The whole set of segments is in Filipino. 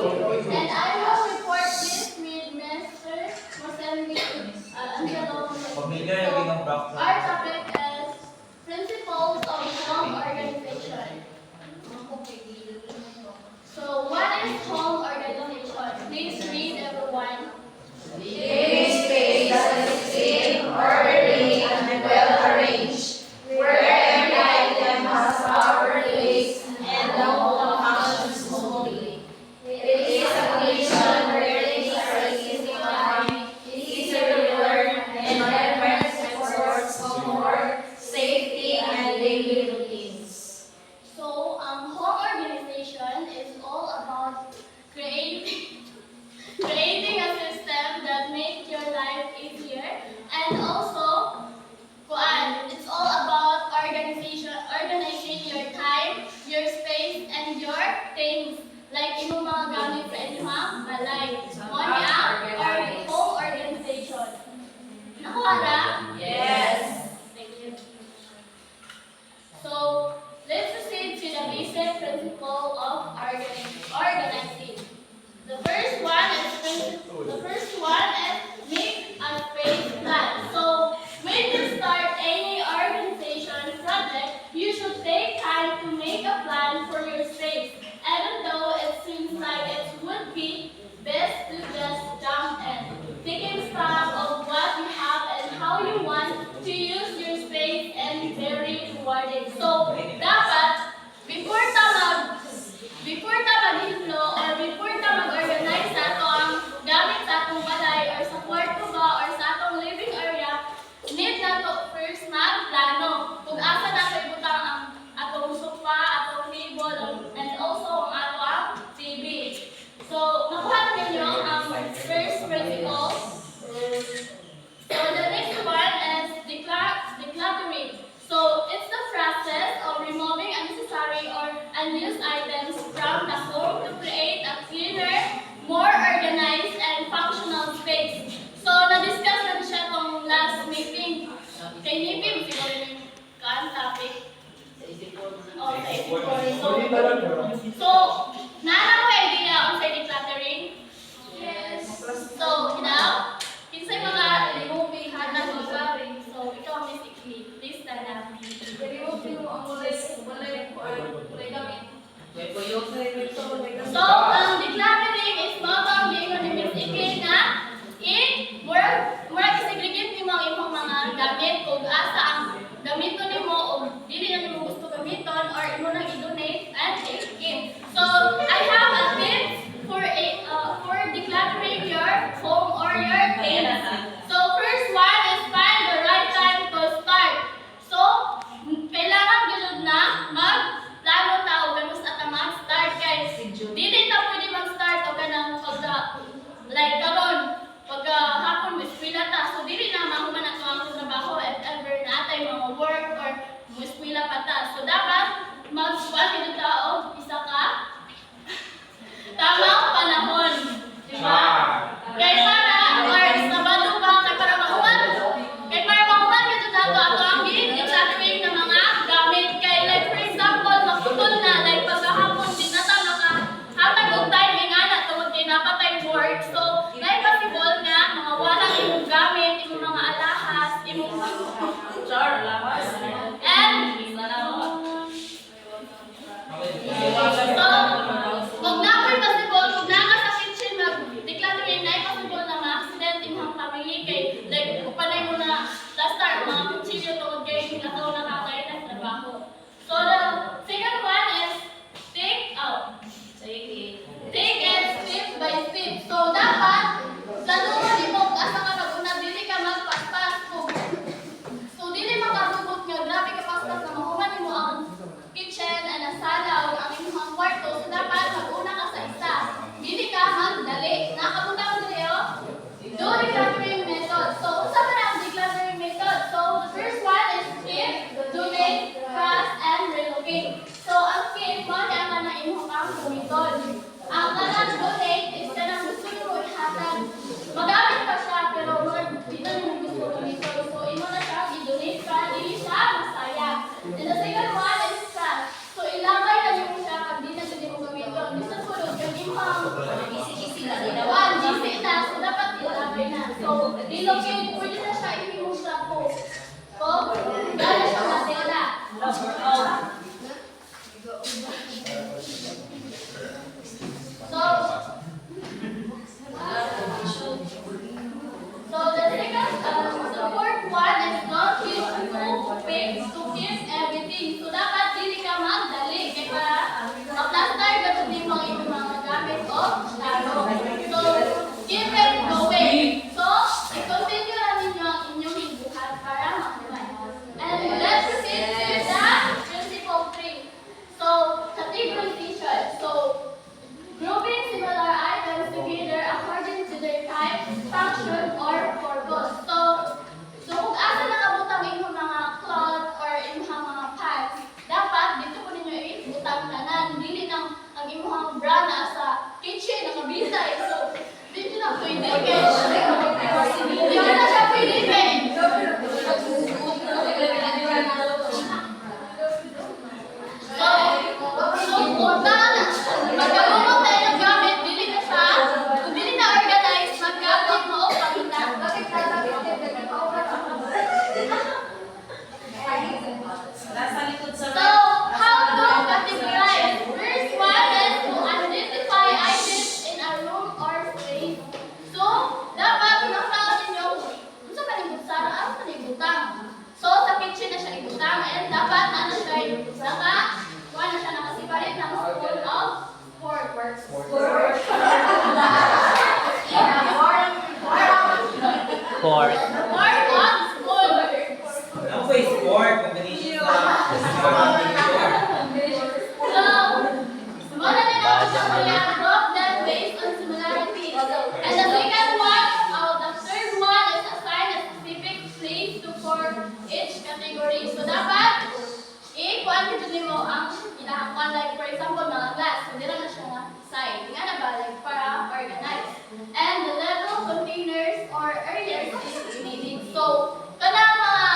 And I will report this with Mr. Mosembi Angelo. Our topic is Principles of Home Organization. So, what is home organization? Please read, everyone. Living space that is clean, orderly, and well arranged, where every item has proper place and the home functions smoothly. It is a condition where things are easy to find, easy to learn, and environment supports comfort, safety, and daily routines. So, home organization is all about creating a system that makes your life easier, and also, it's all about organizing your time, your space, and your things. Like yung mga gamit sa inyo, balay, monya, or home organization. Nakuha na? Yes. Thank you. So, let's proceed to the basic principle of organizing. The first one is make a space plan. So, when you start any organization project, you should take time to make a plan for your space. Even though it seems like it would be best to just jump in, taking stock of what you have and how you want to use your space and very rewarding. So, dapat before ta mag-inflow or before ta mag-organize sa ato ang gamit sa atong balay or sa kwarto ba or sa atong living area, need na to first magplano kung asa na to ibutang ang atong sofa, atong table, and also ang ato ang TV. So, nakuha na ninyo ang first principle. So, the next one is decluttering. So, it's the process of removing unnecessary or unused items from the home to create a cleaner, more organized, and functional space. So, na-discuss na siya itong last meeting. Kay Nipim, siguro yung topic. Okay. So, nana mo idea on sa decluttering? Yes. So, now, kinsay mga removing hatag decluttering. So, ikaw, Miss Ikli, please stand up. I-remove mo ang kulay gamit. So, ang decluttering is mabang gingon ni Miss Ikli na murag segregate nimo ang imong mga gamit kung asa ang gamiton nimo o dili na nimo gusto gamiton or imo nang i-donate and i-give. So, I have a tip for decluttering your home or your things. So, first one is find the right time to start. So, kailangan gud na magplano ta og ganus at mag-start kay The fourth one is don't use toothpicks to keep everything. So dapat dili ka magdali kay para ma-plaster ka sa imong mga gamit o laro. So keep it going. So i-continue na ninyo ang inyong himbuhat para makuha. And let's proceed with the principle 3. So categorization. So grouping similar items together according to their type, function, or purpose. So kung asa nakabutang inyong mga cloth or inyong mga pads, dapat dito po ninyo ibutang tanan. Dili nang ang inyong bra na sa kitchen, nakabitay. So, dito na pwede. Dito na siya pwede. So, magkabumot tayo ng gamit, dili na siya. Kung dili na organize, magkabot mo o pagkita. So, how to categorize? First one is to identify items in a room or space. So, dapat pinakita ninyo kung sa panibutang, ano panibutang. So, sa kitchen na siya ibutang and dapat ano siya nakasiparit ng spoon of pork. Pork. Pork on spoon. Ano ba yung sport? Combination So, wala na lang sa kanya group that based on similarities. And the second one, the third one is assign a specific place to for each category. So, dapat i-kuan dito mo ang kinakakuan. Like, for example, mga glass. So, dito na siya na side. Nga na ba? Like, para organize. And the level containers or areas is needed. So, kanang mga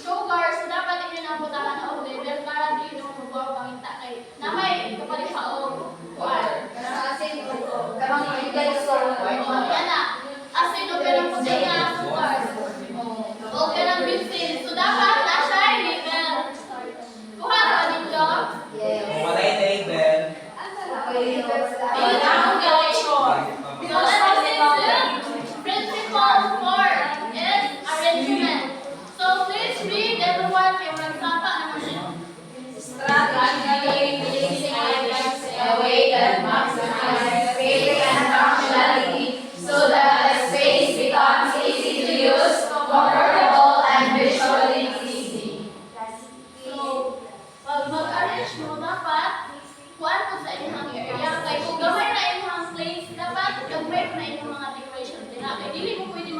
sugar, so dapat inyo na butahan o level para di nyo mabuha pangita kay na may kapaliha o kuan. Yan na. Asin o kanang puti nga sugar. O kanang bisin. So dapat na siya ay level. Kuha na ba ninyo? Kung wala yung label, Yun ang guys. So let's proceed to principle 4 is arrangement. So please read everyone kay walang sapa naman. Strategy placing items in a way that maximizes space and functionality so that the space becomes easy to use, comfortable, and visually pleasing. So, pag mag-arrange mo, dapat kuhaan mo sa inyong area. Kaya kung gamay na inyong place, dapat gamay na inyong mga decoration nila. Kaya dili mo pwede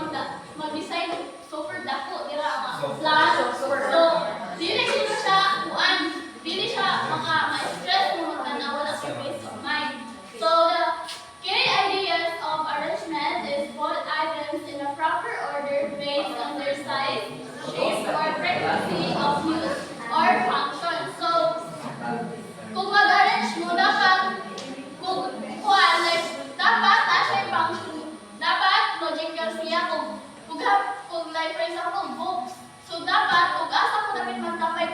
mag-design super dako nila mga plan. So, dili sila siya kuhaan. Dili siya ma-stress mo magtanaw wala sa peace of mind. So, the key ideas of arrangement is put items in a proper order based on their size, shape, or frequency of use or function. So, kung mag-arrange mo, dapat, kung kuhaan, like, dapat na siya yung function. Dapat logical siya kung like, for example, books. So, dapat, kung asa mo dapat magtapay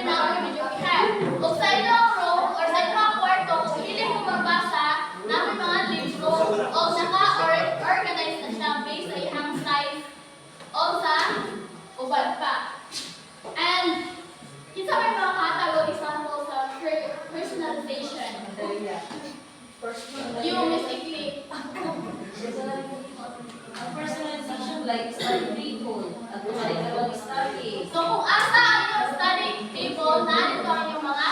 order na ang video iha. Kung sa ilang room or sa ilang kwarto, kung hiling mo magbasa, namin mga libro o naka-organize na siya based sa ihang size o sa uban pa. And kita may mga katalo example sa personalization. Yung basically, Personalization like study table. At kumalik ka lang study. so kung asa ang iyong study table, narito ang iyong mga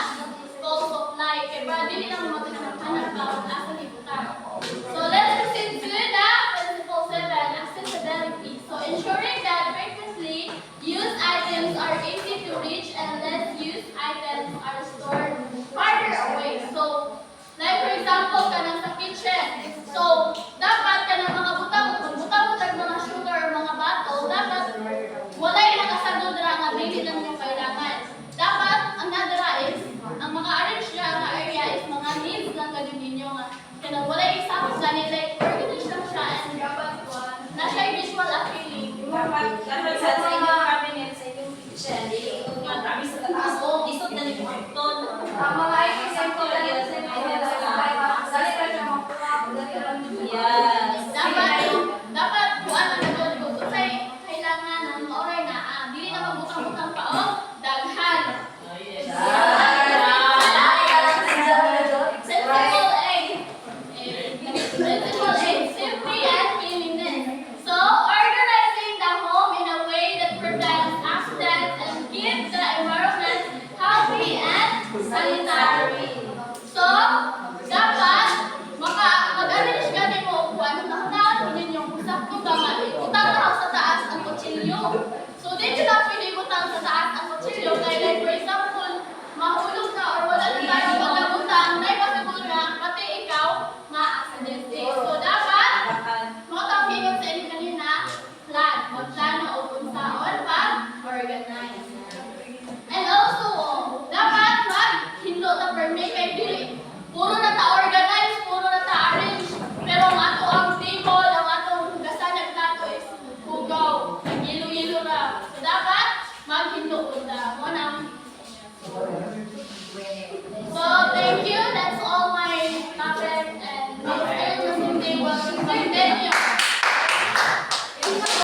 school supply. Kaya para dili lang mo maghanap ka kung asa ni buta. So let's proceed to the principle 7, accessibility. So ensuring that frequently used items are easy to reach and less used items are stored farther away. So like for example, kanang sa kitchen. So, dapat kanang mga butang-butang mga sugar or mga bottle, dapat walay nakasagod ra nga dili lang yung kailangan. Dapat ang nadara is ang maka-arrange niya nga area is mga needs lang kadyo ninyo nga. Kanang walay isang ganit like organize lang siya and dapat na siya visual appealing. Dapat sa inyong cabinet, sa inyong kitchen, iikot nga kami sa taas. Isot na nito ang ton. Mga example lang yun sa mga dali pa siya makuha, dali lang yun. Yes. Dapat kuan na doon ko kay kailangan ng oray na dili na mabutang-butang pa daghan. Sensible aid. Sensible aid, safety and cleanliness. So, organizing the home in a way that prevents accidents and keeps the environment healthy and sanitary. So, dapat mag-arrange ka din mo upuan. Nahanaan mo din yung sakto ba nga. Utang na sa taas ang kutsilyo. So, di nyo na pwede utang sa taas ang kutsilyo. Kaya like for example, mahulog na or wala na tayo pagkabutang, na possible na pati ikaw ma-accidente. So, dapat makakapingon sa inyo kanina, plan. Magplano o kung saan pag-organize. And also, dapat mag-hindot na permit kay dili. Puro na ta-organize, puro na ta-arrange. Pero ang ato ang table, ang atong gasanag nato is hugaw. Yelo-yelo na. So, dapat mag-hindot na. So, thank you. That's all my topic. And next time, will continue.